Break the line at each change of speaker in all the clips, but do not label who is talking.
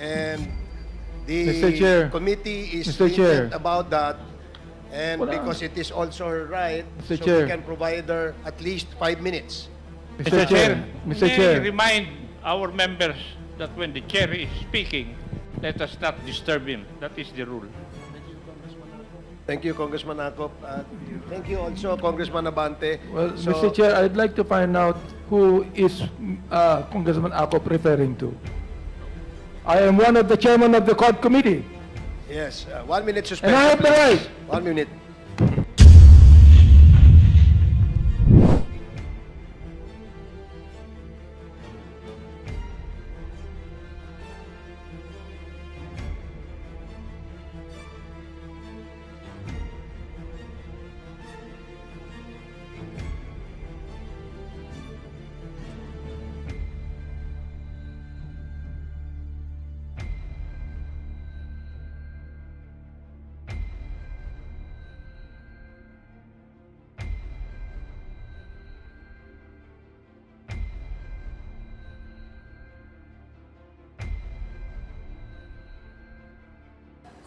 and
Mr. Chair.
the committee is
Mr. Chair.
lenient about that, and
Wala.
because it is also right,
Mr.
so
Chair.
we can provide her at least 5 minutes.
Mr. Chair. Mr.
may
Chair.
remind our members that when the chair is speaking, let us not disturb him. That is the rule.
Thank you, Congressman Akop. Thank you also, Congressman Abante.
Well,
So-
Mr. Chair, I'd like to find out who is Congressman Akop referring to. I am one of the chairman of the Quad Committee.
Yes, 1 minute suspension.
And I have the
please.
right.
1 minute.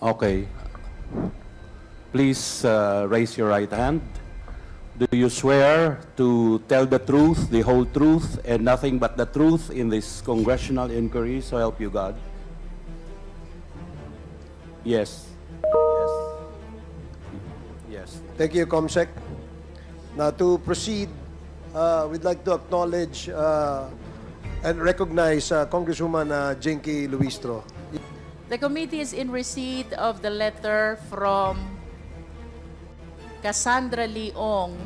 Okay. Please raise your right hand. Do you swear to tell the truth, the whole truth, and nothing but the truth in this congressional inquiry, so help you God? Yes. Yes. Yes.
Thank you, Comsec. Now, to proceed, we'd like to acknowledge and recognize Congresswoman Jinky Luistro.
The committee is in receipt of the letter from Cassandra Leong,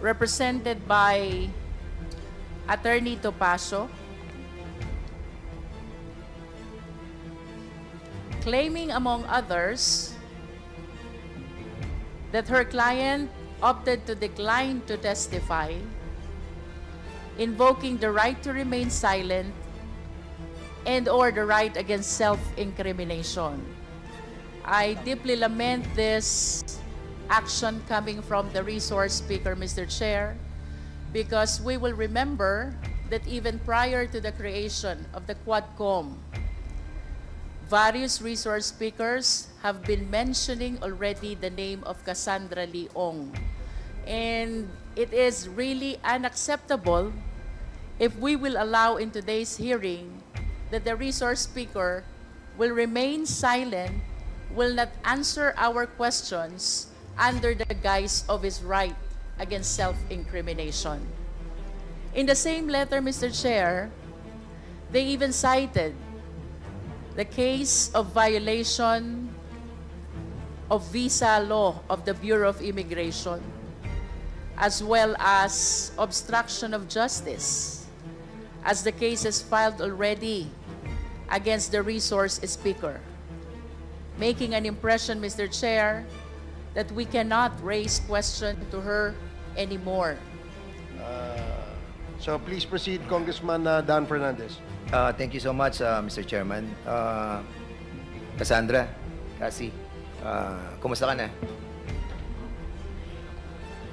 represented by Attorney Topacio, claiming, among others, that her client opted to decline to testify, invoking the right to remain silent and or the right against self-incrimination. I deeply lament this action coming from the resource speaker, Mr. Chair, because we will remember that even prior to the creation of the Quadcom, various resource speakers have been mentioning already the name of Cassandra Leong. And it is really unacceptable if we will allow in today's hearing that the resource speaker will remain silent, will not answer our questions under the guise of his right against self-incrimination. In the same letter, Mr. Chair, they even cited the case of violation of visa law of the Bureau of Immigration, as well as obstruction of justice, as the cases filed already against the resource speaker, making an impression, Mr. Chair, that we cannot raise question to her anymore.
So please proceed, Congressman Dan Fernandez.
Thank you so much, Mr. Chairman. Cassandra, Cassie, kumusta ka na?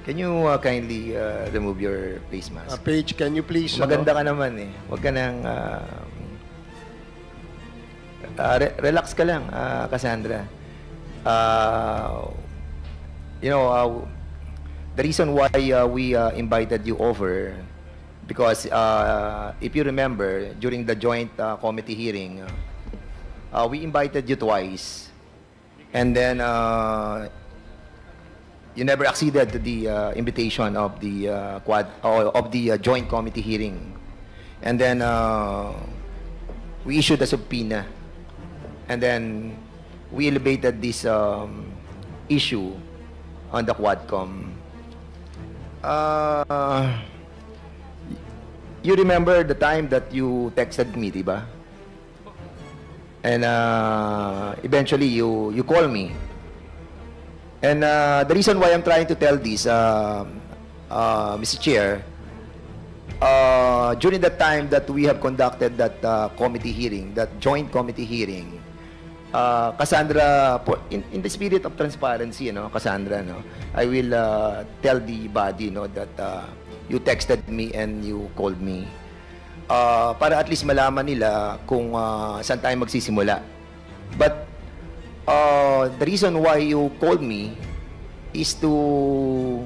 Can you kindly remove your face mask?
Paige, can you please...
Maganda ka naman eh. Huwag ka nang... relax ka lang, Cassandra. You know, the reason why we invited you over, because if you remember, during the joint committee hearing, we invited you twice. And then... you never acceded to the invitation of the joint committee hearing, and then we issued a subpoena, and then we elevated this issue on the Quadcom. You remember the time that you texted me, diba? And eventually you called me. And the reason why I'm trying to tell this, Mr. Chair, during the time that we have conducted that committee hearing, that joint committee hearing, Cassandra, in the spirit of transparency, you know, Cassandra, no, I will tell the body, you know, that you texted me and you called me. para at least malaman nila kung saan tayo magsisimula. But the reason why you called me is to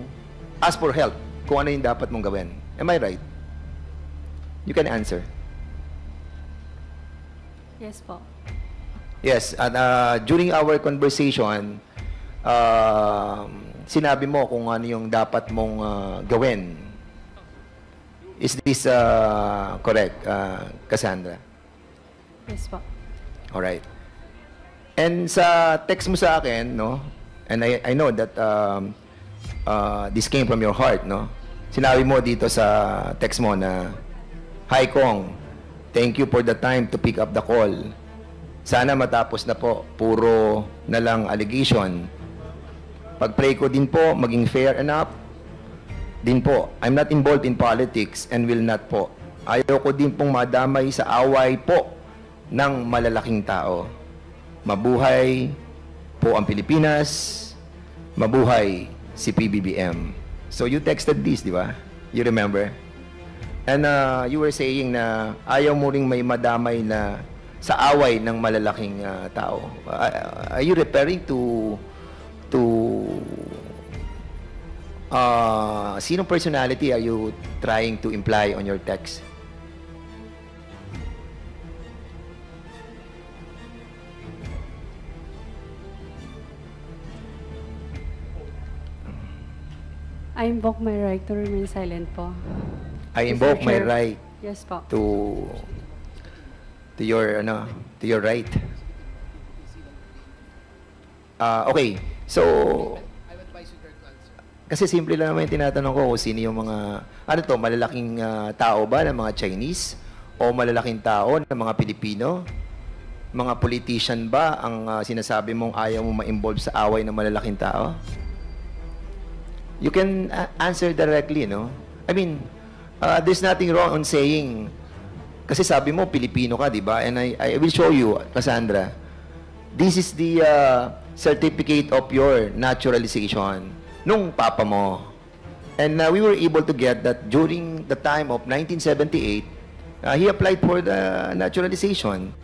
ask for help kung ano yung dapat mong gawin. Am I right? You can answer.
Yes po.
Yes, and during our conversation, sinabi mo kung ano yung dapat mong gawin. Is this correct, Cassandra?
Yes po.
Alright. And sa text mo sa akin, no? And I know that this came from your heart, no? Sinabi mo dito sa text mo na, Hi Kong, thank you for the time to pick up the call. Sana matapos na po, puro na lang allegation. Pag-pray ko din po, maging fair enough. Din po, I'm not involved in politics and will not po. Ayaw ko din pong madamay sa away po ng malalaking tao. Mabuhay po ang Pilipinas, mabuhay si PBBM. So you texted this, di ba? You remember? And you were saying na ayaw mo ring may madamay na sa away ng malalaking tao. Are you referring to sinong personality are you trying to imply on your text?
I invoke my right to remain silent po.
I invoke my
Chair.
right
Yes po.
to your right. Okay. So kasi simple lang naman yung tinatanong ko kung sino yung mga ano to, malalaking tao ba ng mga Chinese o malalaking tao ng mga Pilipino? Mga politician ba ang sinasabi mong ayaw mo ma-involve sa away ng malalaking tao? You can answer directly, no? I mean, there's nothing wrong on saying, kasi sabi mo, Pilipino ka, di ba? And I will show you, Cassandra. This is the certificate of your naturalization nung papa mo. And we were able to get that during the time of 1978, he applied for the naturalization.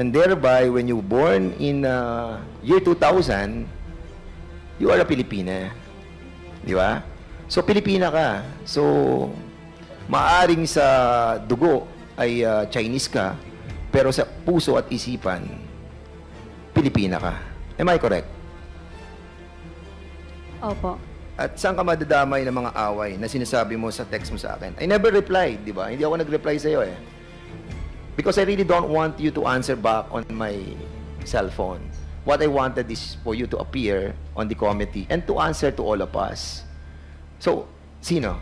And thereby, when you were born in year 2000, you are a Pilipina. Di ba? So, Pilipina ka. So, maaring sa dugo ay Chinese ka, pero sa puso at isipan, Pilipina ka. Am I correct?
Opo.
At saan ka madadamay ng mga away na sinasabi mo sa text mo sa akin? I never replied, di ba? Hindi ako nag-reply sa'yo eh. Because I really don't want you to answer back on my cell phone. What I wanted is for you to appear on the committee and to answer to all of us. So, sino?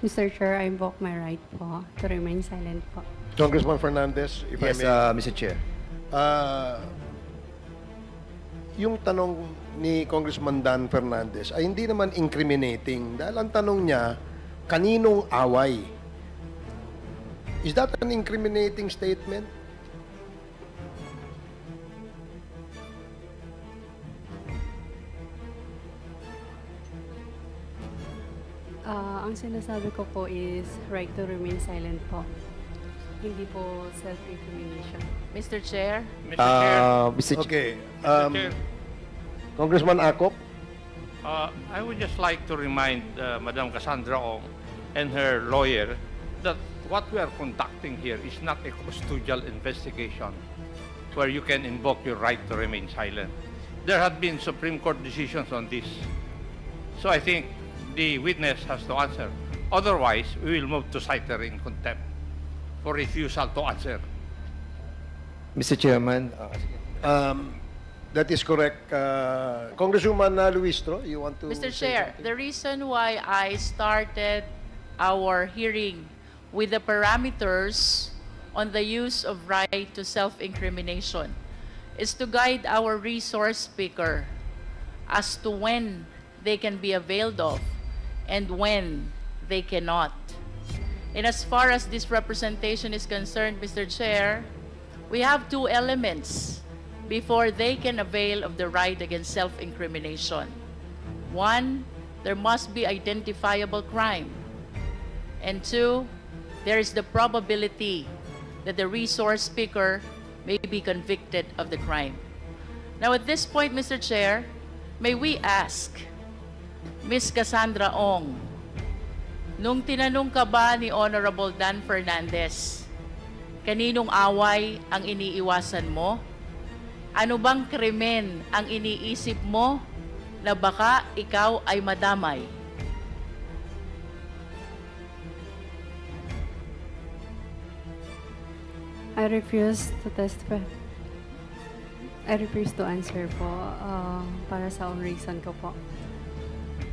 Mr. Chair, I invoke my right po to remain silent po.
Congressman Fernandez, if
Yes,
I may.
Mr. Chair.
Yung tanong ni Congressman Dan Fernandez ay hindi naman incriminating dahil ang tanong niya, kaninong away? Is that an incriminating statement?
Ang sinasabi ko po is right to remain silent po. Hindi po self-incrimination.
Mr. Chair,
Mr. Chair,
Mr. Chair.
Okay.
Mr. Chair,
Congressman Acop?
I would just like to remind Madam Cassandra Ong and her lawyer that what we are conducting here is not a custodial investigation where you can invoke your right to remain silent. There have been Supreme Court decisions on this. So I think the witness has to answer. Otherwise, we will move to cite her in contempt for refusal to answer.
Mr. Chairman,
That is correct. Congresswoman Luistro, you want to
Mr.
say
Chair,
something?
the reason why I started our hearing with the parameters on the use of right to self-incrimination is to guide our resource speaker as to when they can be availed of and when they cannot. And as far as this representation is concerned, Mr. Chair, we have two elements before they can avail of the right against self-incrimination. One, there must be identifiable crime. And two, there is the probability that the resource speaker may be convicted of the crime. Now at this point, Mr. Chair, may we ask Ms. Cassandra Ong, nung tinanong ka ba ni Honorable Dan Fernandez, kaninong away ang iniiwasan mo? Ano bang krimen ang iniisip mo na baka ikaw ay madamay?
I refuse to testify. I refuse to answer po para sa own reason ko po.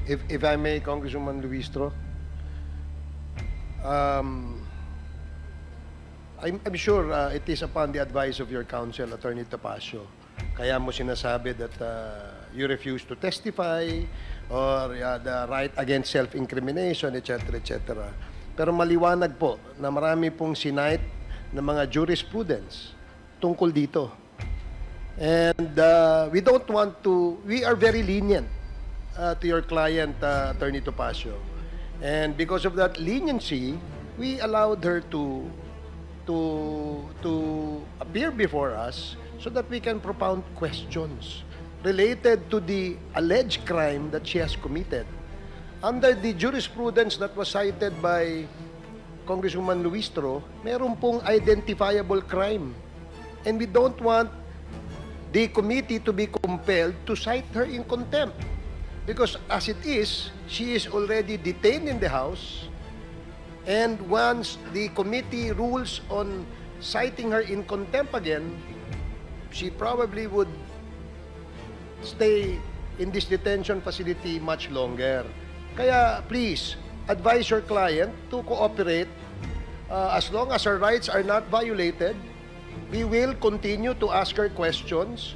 If I may, Congresswoman Luistro, I'm sure it is upon the advice of your counsel, Attorney Topacio. Kaya mo sinasabi that you refuse to testify or the right against self-incrimination, etc., etc. Pero maliwanag po na marami pong sinight na mga jurisprudence tungkol dito. And we don't want to, we are very lenient to your client, Attorney Topacio. And because of that leniency, we allowed her to appear before us so that we can propound questions related to the alleged crime that she has committed. Under the jurisprudence that was cited by Congresswoman Luistro, meron pong identifiable crime. And we don't want the committee to be compelled to cite her in contempt. Because as it is, she is already detained in the House. And once the committee rules on citing her in contempt again, she probably would stay in this detention facility much longer. Kaya please, advise your client to cooperate. As long as her rights are not violated, we will continue to ask her questions.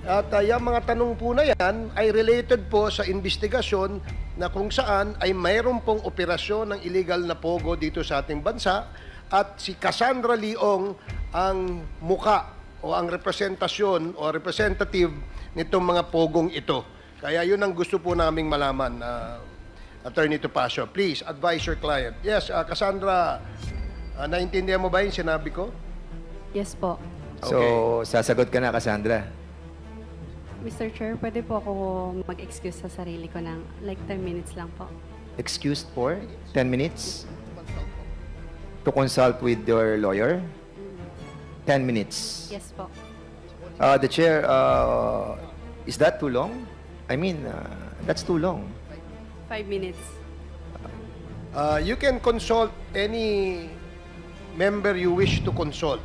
At yung mga tanong po na yan ay related po sa investigasyon na kung saan ay mayroon pong operasyon ng illegal na pogo dito sa ating bansa at si Cassandra Leong ang muka o ang representasyon o representative nitong mga pogong ito. Kaya yun ang gusto po naming malaman, Attorney Topacio. Please, advise your client. Yes, Cassandra, naintindihan mo ba yung sinabi ko?
Yes po.
So, sasagot ka na, Cassandra.
Mr. Chair, pwede po ako mag-excuse sa sarili ko ng like 10 minutes lang po.
Excused for 10 minutes? To consult with your lawyer? 10 minutes.
Yes po.
The chair, is that too long? I mean, that's too long.
5 minutes.
You can consult any member you wish to consult.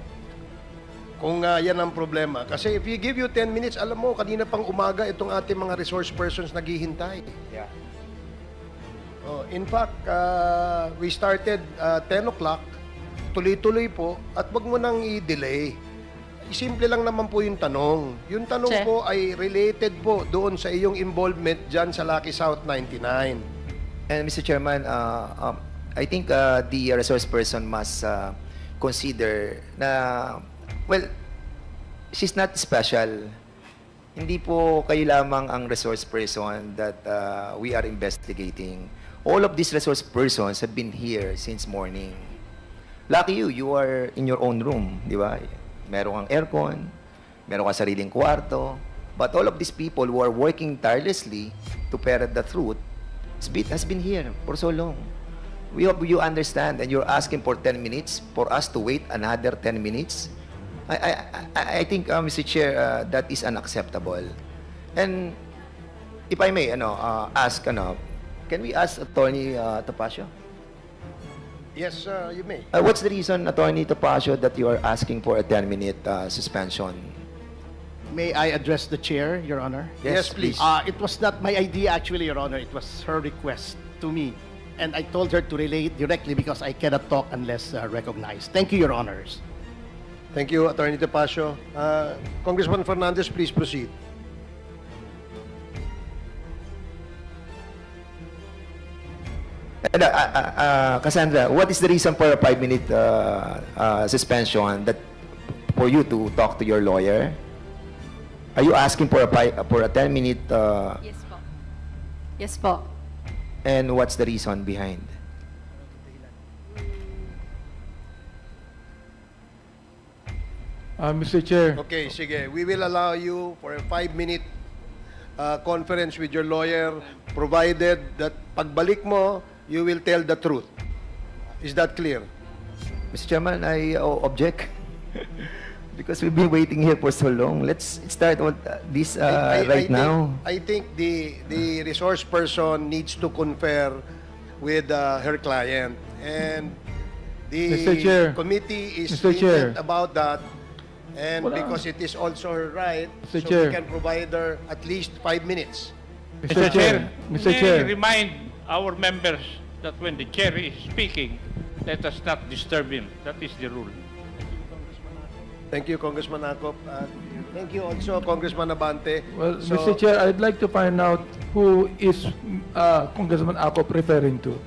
Kung yan ang problema. Kasi if you give you 10 minutes, alam mo, kanina pang umaga itong ating mga resource persons naghihintay.
Yeah.
In fact, we started 10 o'clock, tuloy-tuloy po, at wag mo nang i-delay. Simple lang naman po yung tanong. Yung tanong
Che.
po ay related po doon sa iyong involvement dyan sa Lucky South 99.
And Mr. Chairman, I think the resource person must consider na, well, she's not special. Hindi po kayo lamang ang resource person that we are investigating. All of these resource persons have been here since morning. Lucky you, you are in your own room, di ba? Meron kang aircon, meron kang sariling kwarto. But all of these people who are working tirelessly to ferret the truth has been here for so long. We hope you understand, and you're asking for 10 minutes for us to wait another 10 minutes. I think, Mr. Chair, that is unacceptable. And if I may, ask, can we ask Attorney Topacio?
Yes, you may.
What's the reason, Attorney Topacio, that you are asking for a 10-minute suspension?
May I address the chair, Your Honor?
Yes, please.
It was not my idea, actually, Your Honor. It was her request to me. And I told her to relay it directly because I cannot talk unless recognized. Thank you, Your Honors.
Thank you, Attorney Topacio. Congressman Fernandez, please proceed.
And, Cassandra, what is the reason for a 5-minute suspension that for you to talk to your lawyer? Are you asking for a 10-minute?
Yes po. Yes po.
And what's the reason behind?
Mr. Chair,
Okay, sige. We will allow you for a 5-minute conference with your lawyer, provided that pagbalik mo, you will tell the truth. Is that clear?
Mr. Chairman, I object. Because we've been waiting here for so long. Let's start with this right now.
I think the resource person needs to confer with her client, and
Mr. Chair.
the committee is
Mr. Chair.
lenient about that, and
Wala.
because it is also her right,
Mr.
so
Chair.
we can provide her at least 5 minutes.
Mr. Chair, Mr.
may I
Chair,
remind our members that when the chair is speaking, let us not disturb him. That is the rule.
Thank you, Congressman Acop. Thank you also, Congressman Abante.
well,
So-
Mr. Chair, I'd like to find out who is Congressman Acop referring to.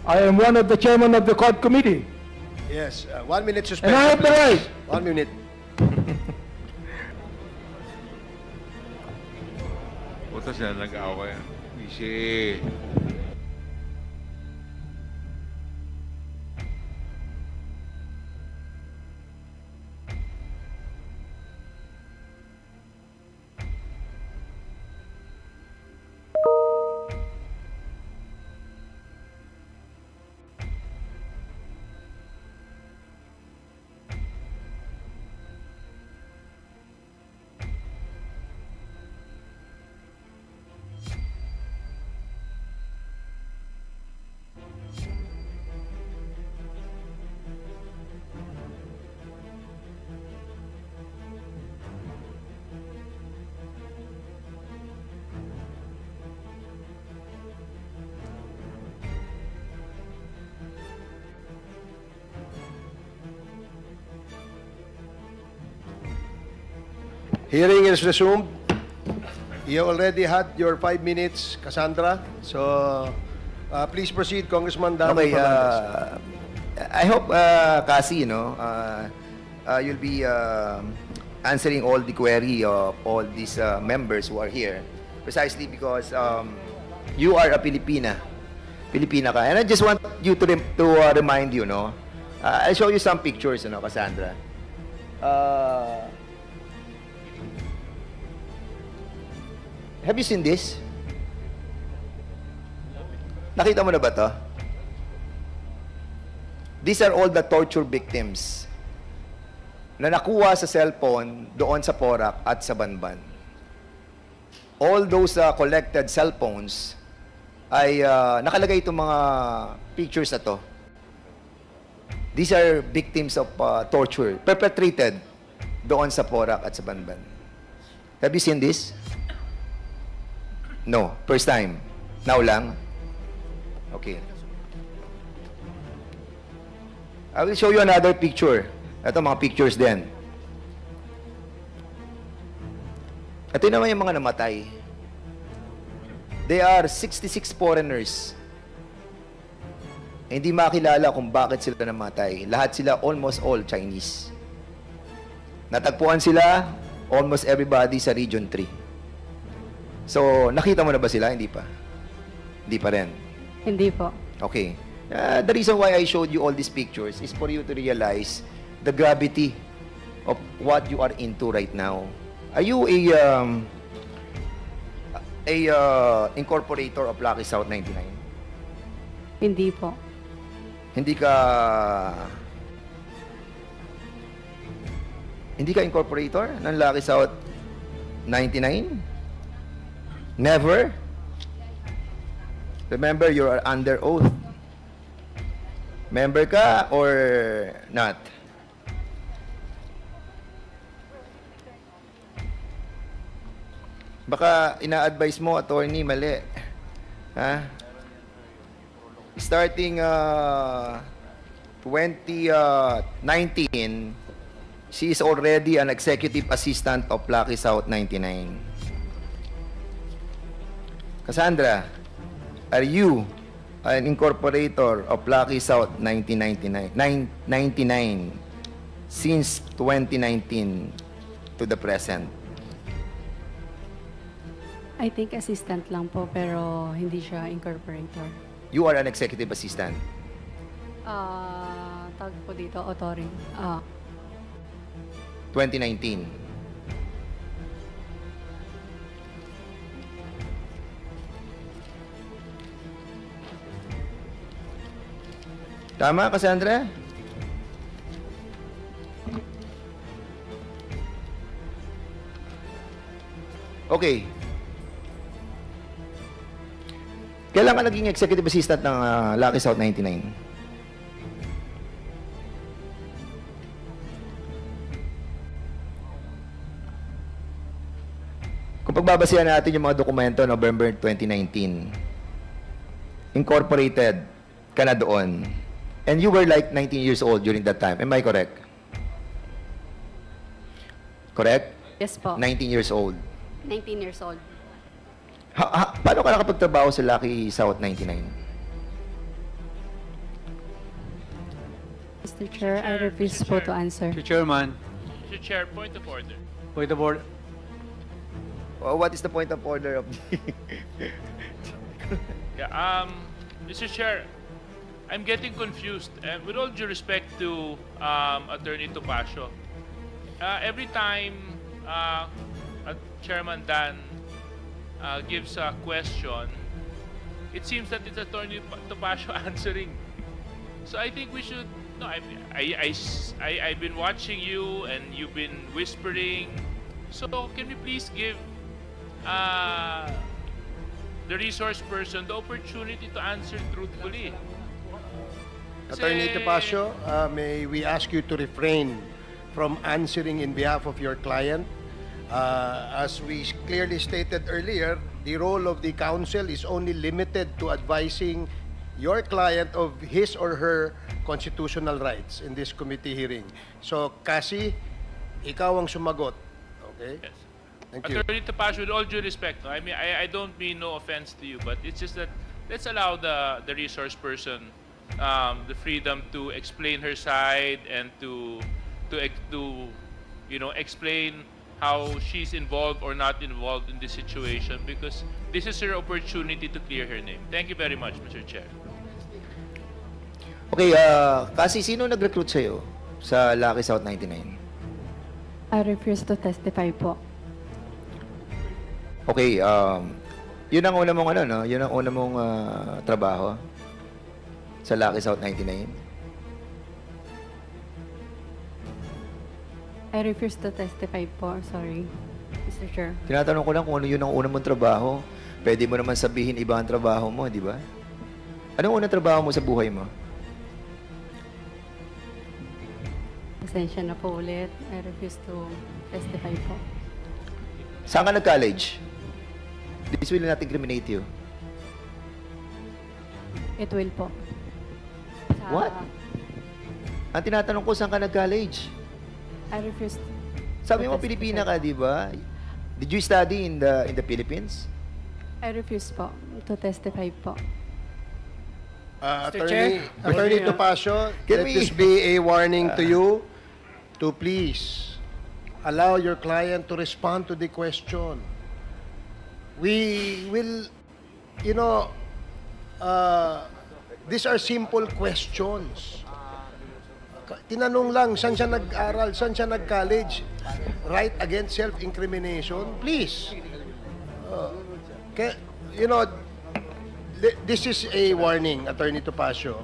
I am one of the chairman of the COD committee.
Yes, 1 minute suspension.
And I have the right.
1 minute.
Puta sila nag-away. Easy.
Hearing is resumed. You already had your 5 minutes, Cassandra. So, please proceed, Congressman Dan
Okay,
Fernandez.
I hope, Cassie, you'll be answering all the query of all these members who are here, precisely because you are a Filipina. Filipina ka. And I just want you to remind you, I'll show you some pictures, Cassandra. Have you seen this? Nakita mo na ba to? These are all the torture victims na nakuha sa cellphone doon sa Porac at sa Banban. All those collected cell phones ay nakalagay itong mga pictures na to. These are victims of torture perpetrated doon sa Porac at sa Banban. Have you seen this? No. First time. Now lang? Okay. I will show you another picture. Ito mga pictures din. Ito naman yung mga namatay. They are 66 foreigners. Hindi makilala kung bakit sila namatay. Lahat sila, almost all Chinese. Natagpuan sila, almost everybody sa Region 3. So, nakita mo na ba sila? Hindi pa? Hindi pa rin?
Hindi po.
Okay. The reason why I showed you all these pictures is for you to realize the gravity of what you are into right now. Are you a incorporator of Lucky South 99?
Hindi po.
Hindi ka incorporator ng Lucky South 99? Never? Remember, you are under oath. Member ka or not? Baka ina-advise mo, attorney, mali. Ha? Starting 2019, she is already an executive assistant of Lucky South 99. Cassandra, are you an incorporator of Lucky South 99 since 2019 to the present?
I think assistant lang po, pero hindi siya incorporator.
You are an executive assistant.
Tawag po dito, authoring.
2019. Tama, Cassandra? Okay. Kailan ka naging executive assistant ng Lucky South 99? Kung pagbabasihan natin yung mga dokumento, November 2019, incorporated ka na doon. And you were like 19 years old during that time. Am I correct? Correct?
Yes po.
19 years old.
19 years old.
Paano ka nakapagtrabaho sa Lucky South 99?
Mr. Chair, I refuse po to answer.
Mr. Chairman,
Mr. Chair, point of order.
point of order.
What is the point of order of the...
Yeah, Mr. Chair, I'm getting confused. With all due respect to Attorney Topacio, every time Chairman Dan gives a question, it seems that it's Attorney Topacio answering. So I think we should. No, I've been watching you, and you've been whispering. So can we please give the resource person the opportunity to answer truthfully?
Attorney Topacio, may we ask you to refrain from answering in behalf of your client? As we clearly stated earlier, the role of the counsel is only limited to advising your client of his or her constitutional rights in this committee hearing. So, Cassie, ikaw ang sumagot. Okay?
Yes.
Thank you.
Attorney Topacio, with all due respect, no, I mean, I don't mean no offense to you, but it's just that let's allow the resource person the freedom to explain her side and to explain how she's involved or not involved in this situation, because this is her opportunity to clear her name. Thank you very much, Mr. Chair.
Okay, kasi sino nag-recruit sa'yo sa Lucky South 99?
I refuse to testify po.
Okay, yun ang una mong no? Yun ang una mong trabaho sa Lucky South 99?
I refuse to testify po. Sorry, Mr. Chair.
Tinatanong ko lang kung ano yun ang una mong trabaho. Pwede mo naman sabihin iba ang trabaho mo, di ba? Anong unang trabaho mo sa buhay mo?
Pasensya na po ulit. I refuse to testify po.
Saan ka nag-college? This will not incriminate you.
It will po.
What? Ang tinatanong ko, saan ka nag-college?
I refuse.
Sabi mo, Pilipina ka, di ba? Did you study in the Philippines?
I refuse po to testify po.
Attorney Topacio, let this be a warning to you to please allow your client to respond to the question. We will, these are simple questions. Tinanong lang, saan siya nag-aral, saan siya nag-college, right against self-incrimination, please. This is a warning, Attorney Topacio,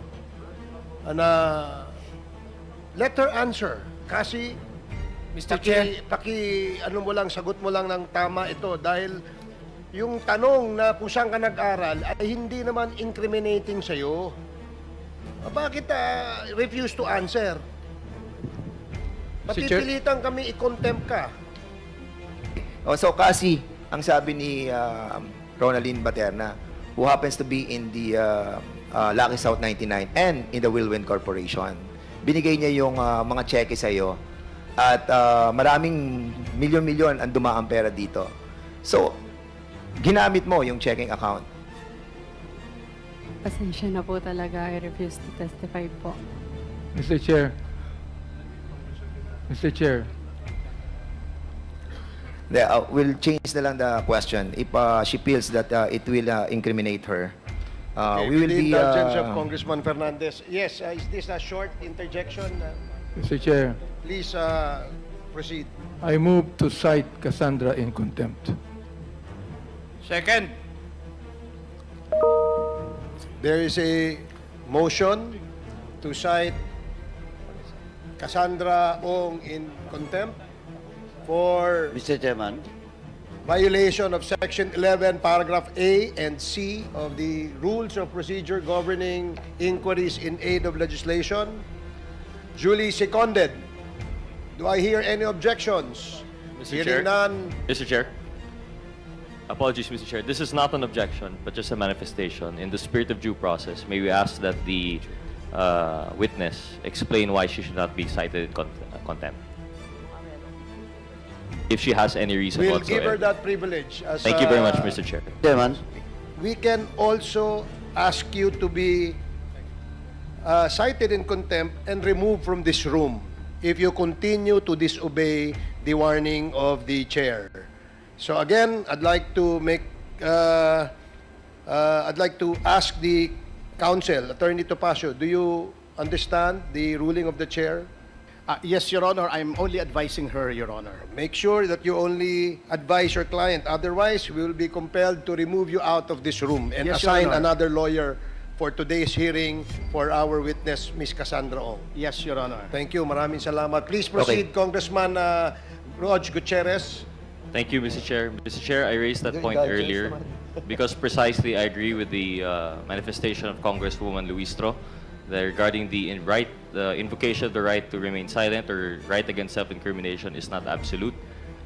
na let her answer. Kasi,
Mr. Chair,
sagot mo lang ng tama ito dahil yung tanong na kung saan ka nag-aral ay hindi naman incriminating sa'yo. Bakit refuse to answer? Papipilitan kami i-contempt ka.
So kasi, ang sabi ni Ronaldine Baterna, who happens to be in the Lucky South 99 and in the Wilwin Corporation, binigay niya yung mga cheque sa'yo at maraming milyon-milyon ang dumaang pera dito. So, ginamit mo yung checking account.
Pasensya na po talaga. I refuse to testify po.
Mr. Chair. Mr. Chair.
We'll change na lang the question. If she feels that it will incriminate her,
Okay,
we
with
will
the
be...
indulgence of Congressman Fernandez. Yes, is this a short interjection?
Mr. Chair,
Please proceed.
I move to cite Cassandra in contempt.
Second.
There is a motion to cite Cassandra Ong in contempt for
Mr. Chairman,
violation of Section 11, Paragraph A and C of the Rules of Procedure governing inquiries in aid of legislation. Duly seconded. Do I hear any objections?
Mr.
Hearing
Chair.
none.
Mr. Chair. Apologies, Mr. Chair. This is not an objection, but just a manifestation. In the spirit of due process, may we ask that the witness explain why she should not be cited in contempt? If she has any reason
We'll
whatsoever.
give her that privilege. As,
Thank you very much, Mr. Chair.
Chairman,
We can also ask you to be cited in contempt and removed from this room if you continue to disobey the warning of the chair. So again, I'd like to ask the counsel, Attorney Topacio, do you understand the ruling of the chair?
Yes, Your Honor. I'm only advising her, Your Honor.
Make sure that you only advise your client. Otherwise, we will be compelled to remove you out of this room and
Yes, Your
assign
Honor.
another lawyer for today's hearing for our witness, Ms. Cassandra Ong.
Yes, Your Honor.
Thank you. Maraming salamat. Please proceed, Congressman Rog Gutierrez.
Thank you, Mr. Chair. Mr. Chair, I raised that point earlier because precisely I agree with the manifestation of Congresswoman Luistro that regarding the invocation of the right to remain silent or right against self-incrimination is not absolute.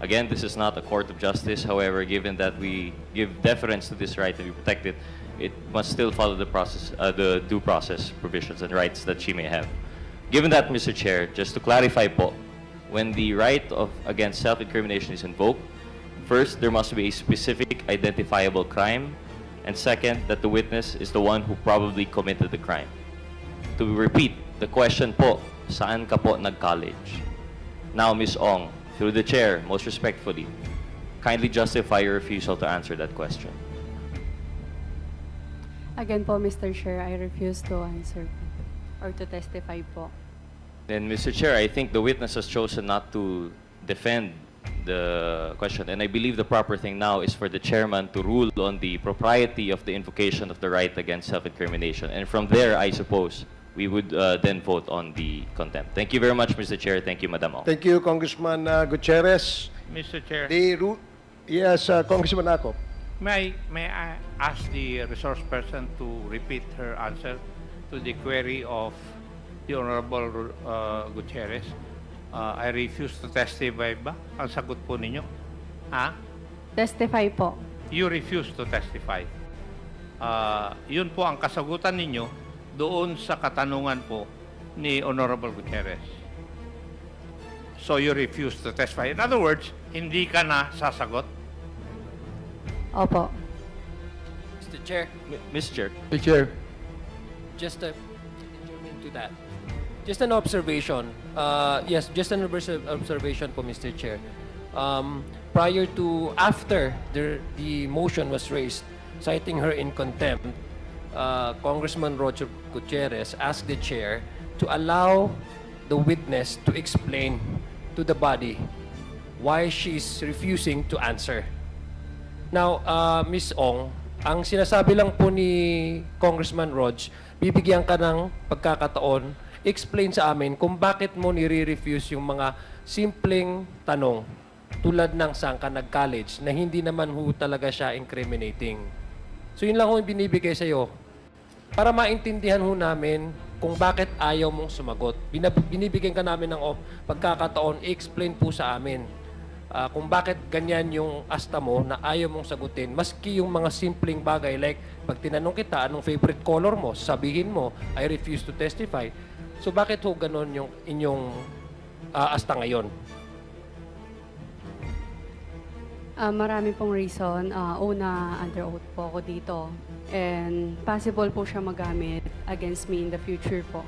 Again, this is not a court of justice. However, given that we give deference to this right to be protected, it must still follow the process, the due process provisions and rights that she may have. Given that, Mr. Chair, just to clarify po, when the right against self-incrimination is invoked, first, there must be a specific identifiable crime, and second, that the witness is the one who probably committed the crime. To repeat, the question po, saan ka po nag-college? Now, Ms. Ong, through the chair, most respectfully, kindly justify your refusal to answer that question.
Again po, Mr. Chair, I refuse to answer or to testify po.
Then, Mr. Chair, I think the witness has chosen not to defend the question, and I believe the proper thing now is for the chairman to rule on the propriety of the invocation of the right against self-incrimination. And from there, I suppose, we would then vote on the contempt. Thank you very much, Mr. Chair. Thank you, Madam Ong.
Thank you, Congressman Gutierrez.
Mr. Chair,
Yes, Congressman Acop.
may I ask the resource person to repeat her answer to the query of the Honorable Gutierrez? I refuse to testify ba? Ang sagot po ninyo? Ha?
Testify po.
You refuse to testify. Yun po ang kasagutan ninyo doon sa katanungan po ni Honorable Gutierrez. So you refuse to testify. In other words, hindi ka na sasagot.
Opo.
Mr. Chair,
Mr. Chair.
Mr. Chair,
just to to that. Just an observation. Yes, just an observation po, Mr. Chair. After the motion was raised, citing her in contempt, Congressman Roger Gutierrez asked the chair to allow the witness to explain to the body why she's refusing to answer. Now, Ms. Ong, ang sinasabi lang po ni Congressman Rog, bibigyan ka ng pagkakataon, explain sa amin kung bakit mo nire-refuse yung mga simpleng tanong tulad ng saan ka nag-college na hindi naman ho talaga siya incriminating. So yun lang ho yung binibigay sa'yo para maintindihan ho namin kung bakit ayaw mong sumagot. Binibigyan ka namin ng pagkakataon, explain po sa amin kung bakit ganyan yung asta mo na ayaw mong sagutin. Maski yung mga simpleng bagay like pag tinanong kita anong favorite color mo, sabihin mo, I refuse to testify. So bakit ho ganon yung inyong asta ngayon?
Marami pong reason. Una, under oath po ako dito. And possible po siya magamit against me in the future po.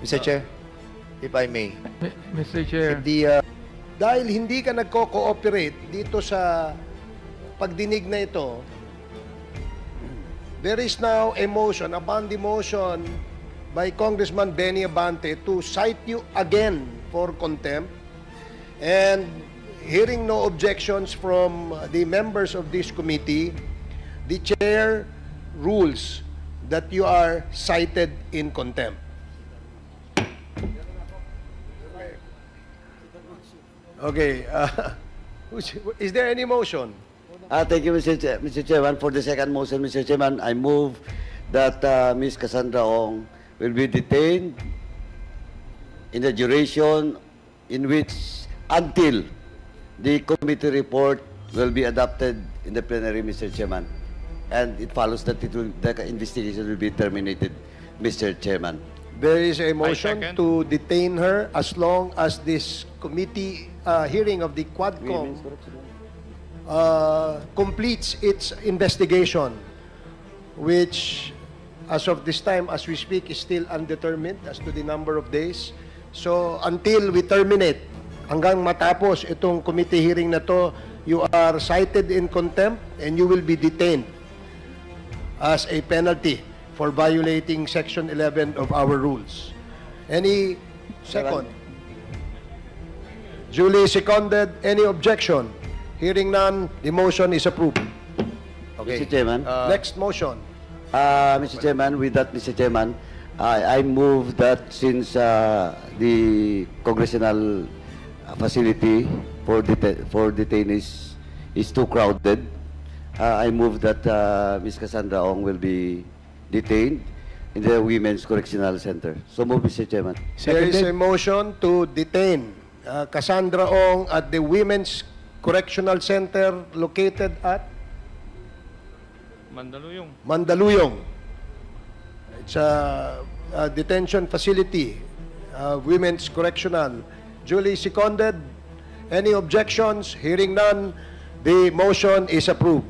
Mr. Chair, if I may.
Mr. Chair,
The
dahil hindi ka nagko-cooperate dito sa pagdinig na ito, there is now a motion upon the motion by Congressman Benny Abante to cite you again for contempt. And hearing no objections from the members of this committee, the chair rules that you are cited in contempt. Okay. Is there any motion?
Thank you, Mr. Chairman. For the second motion, Mr. Chairman, I move that Ms. Cassandra Ong will be detained in the duration in which, until the committee report will be adopted in the plenary, Mr. Chairman. And it follows that the investigation will be terminated, Mr. Chairman.
There is a motion
second.
to detain her as long as this committee hearing of the Quadcom completes its investigation, which, as of this time, as we speak, is still undetermined as to the number of days. So, until we terminate, hanggang matapos itong committee hearing na to, you are cited in contempt and you will be detained as a penalty for violating Section 11 of our rules. Any second? Duly seconded. Any objection? Hearing none, the motion is approved. Okay.
Mr. Chairman.
Next motion.
Mr. Chairman, with that, Mr. Chairman, I move that since the congressional facility for detainees is too crowded, I move that Ms. Cassandra Ong will be detained in the Women's Correctional Center. So move, Mr. Chairman.
There is a motion to detain Cassandra Ong at the Women's Correctional Center located at
Mandaluyong.
Mandaluyong. It's a detention facility, Women's Correctional. Duly seconded. Any objections? Hearing none, the motion is approved.